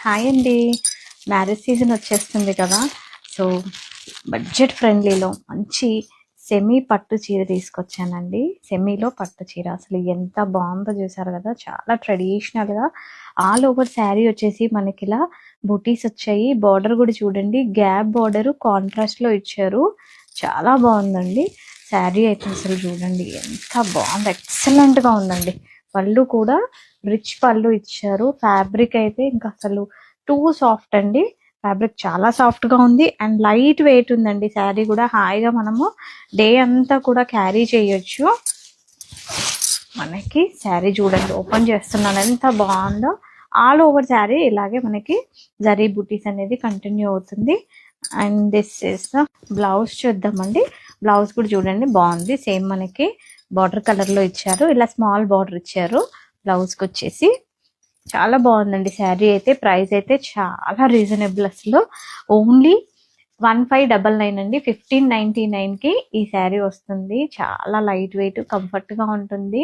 Hi అండి. Marriage season వచ్చేస్తుంది కదా. సో బడ్జెట్ ఫ్రెండ్లీలో మంచి సెమీ పట్టు చీర తీసుకొచ్చానండి. సెమీలో పట్టు చీర అసలు ఎంత బాగుందో చూసారు కదా. చాలా ట్రెడిషనల్గా ఆల్ ఓవర్ శారీ వచ్చేసి మనకి ఇలా బూటీస్ వచ్చాయి. బార్డర్ కూడా చూడండి, గ్యాప్ బార్డర్ కాంట్రాస్ట్లో ఇచ్చారు. చాలా బాగుందండి శారీ అయితే. అసలు చూడండి ఎంత బాగుంది, ఎక్సలెంట్గా ఉందండి. పళ్ళు కూడా రిచ్ పళ్ళు ఇచ్చారు. ఫ్యాబ్రిక్ అయితే ఇంకా అసలు టూ సాఫ్ట్ అండి. ఫ్యాబ్రిక్ చాలా సాఫ్ట్ గా ఉంది అండ్ లైట్ వెయిట్ ఉందండి. శారీ కూడా హాయిగా మనము డే అంతా కూడా క్యారీ చేయొచ్చు. మనకి శారీ చూడండి, ఓపెన్ చేస్తున్నాను ఎంత బాగుందో. ఆల్ ఓవర్ శారీ ఇలాగే మనకి జరీ బూటీస్ అనేది కంటిన్యూ అవుతుంది. And this is the blouse చూద్దామండి. బ్లౌజ్ కూడా చూడండి బాగుంది. సేమ్ మనకి బార్డర్ కలర్ లో ఇచ్చారు, ఇలా స్మాల్ బార్డర్ ఇచ్చారు. బ్లౌజ్ కి వచ్చేసి చాలా బాగుందండి శారీ అయితే. ప్రైస్ అయితే చాలా రీజనబుల్, అసలు ఓన్లీ 1599 అండి. 1599 కి ఈ శారీ వస్తుంది. చాలా లైట్ వెయిట్, కంఫర్ట్ గా ఉంటుంది.